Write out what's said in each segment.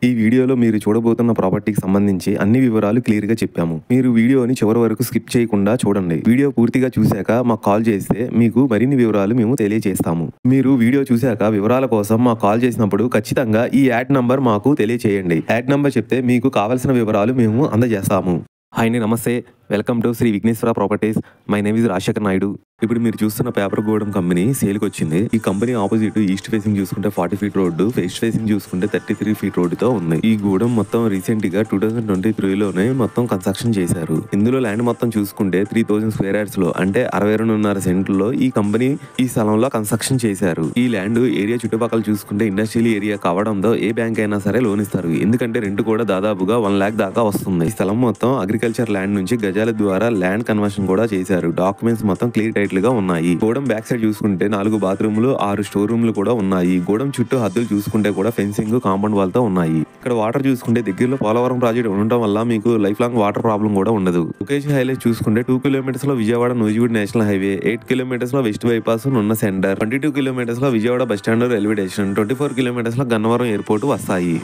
ఈ వీడియోలో మీరు చూడబోతున్న ప్రాపర్టీకి సంబంధించి అన్ని వివరాలు క్లియర్ గా చెప్పాము. మీరు వీడియోని చివరి వరకు స్కిప్ చేయకుండా చూడండి. వీడియో పూర్తిగా చూశాక మాకు కాల్ చేస్తే మీకు మరిన్ని వివరాలు మేము తెలియజేస్తాము. మీరు వీడియో చూశాక వివరాల కోసం మాకు కాల్ చేసినప్పుడు ఖచ్చితంగా ఈ యాడ్ నంబర్ మాకు తెలియచేయండి. యాడ్ నంబర్ చెప్తే మీకు కావాల్సిన వివరాలు మేము అందజేస్తాము. హాయ్ అండి, నమస్తే. Welcome to Sri Vighneshwara properties. My name is Rajasekhar Naidu. ఇప్పుడు మీరు చూస్తున్న పేపర్ గోడౌన్ కంపెనీ సేల్కి వచ్చింది. ఈ కంపెనీ ఆపోజిట్ ఈస్ట్ ఫేసింగ్ చూసుకుంటే 40 ఫీట్ రోడ్డు, వెస్ట్ ఫేసింగ్ చూసుకుంటే 33 ఫీట్ రోడ్డుతో ఉంది. ఈ గోడౌన్ మొత్తం రీసెంట్ గా 2023లోనే మొత్తం కన్స్ట్రక్షన్ చేశారు. ఇందులో ల్యాండ్ మొత్తం చూసుకుంటే 3000 స్క్వేర్ యార్డ్స్ లో అంటే 62.5 సెంట్లలో ఈ కంపెనీ ఈ స్థలంలో కన్స్ట్రక్షన్ చేశారు. ఈ ల్యాండ్ ఏరియా చుట్టుపక్కల చూసుకుంటే ఇండస్ట్రియల్ ఏరియా కావడంతో ఏ బ్యాంక్ అయినా సరే లోన్ ఇస్తారు. ఎందుకంటే రెంట్ కూడా దాదాపుగా 1 lakh దాకా వస్తుంది. ఈ స్థలం మొత్తం అగ్రికల్చర్ ల్యాండ్ నుంచి గజాల ద్వారా ల్యాండ్ కన్వర్షన్ కూడా చేశారు. డాక్యుమెంట్స్ మొత్తం క్లియర్ టైటిల్ గా ఉన్నాయి. గోడౌన్ బ్యాక్ సైడ్ చూసుకుంటే 4 బాత్రూమ్లు, 6 స్టోర్ రూమ్లు కూడా ఉన్నాయి. గోడౌన్ చుట్టూ హద్దులు చూసుకుంటే కూడా ఫెన్సింగ్, కాంపౌండ్ వాల్ తో ఉన్నాయి. ఇక్కడ వాటర్ చూసుకుంటే దగ్గరలో పోలవరం ప్రాజెక్ట్ ఉండటం వల్ల మీకు లైఫ్ లాంగ్ వాటర్ ప్రాబ్లం కూడా ఉండదు. లొకేషన్ హైలైట్ చూసుకుంటే 2 కిలోమీటర్స్ లో Vijayawada Nuzvid national highway, 8 kilometres లో వెస్ట్ బైపాస్ నున్న సెంటర్, 22 కిలోమీటర్స్ లో Vijayawada bus stand railway station, 24 kilometres లో గన్నవరం ఎయిర్పోర్ట్ వస్తాయి.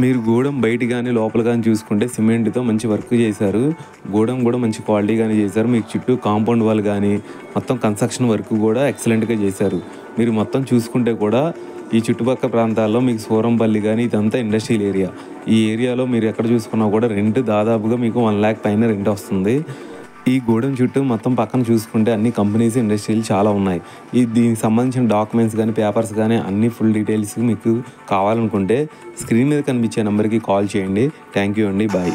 మీరు గోడౌన్ బయట కానీ లోపల కానీ చూసుకుంటే సిమెంట్తో మంచి వర్క్ చేశారు. గోడౌన్ కూడా మంచి క్వాలిటీ కానీ చేశారు. మీకు చుట్టూ కాంపౌండ్ వాల్ కానీ మొత్తం కన్స్ట్రక్షన్ వర్క్ కూడా ఎక్సలెంట్గా చేశారు. మీరు మొత్తం చూసుకుంటే కూడా ఈ చుట్టుపక్కల ప్రాంతాల్లో మీకు సూరంపల్లి కానీ ఇదంతా ఇండస్ట్రియల్ ఏరియా. ఈ ఏరియాలో మీరు ఎక్కడ చూసుకున్నా కూడా రెంట్ దాదాపుగా మీకు 1 lakh పైన రెంట్ వస్తుంది. ఈ గోడౌన్ చుట్టూ మొత్తం పక్కన చూసుకుంటే అన్ని కంపెనీస్, ఇండస్ట్రీలు చాలా ఉన్నాయి. దీనికి సంబంధించిన డాక్యుమెంట్స్ కానీ, పేపర్స్ కానీ అన్ని ఫుల్ డీటెయిల్స్ మీకు కావాలనుకుంటే స్క్రీన్ మీద కనిపించే నెంబర్కి కాల్ చేయండి. థ్యాంక్ యూ అండి, బాయ్.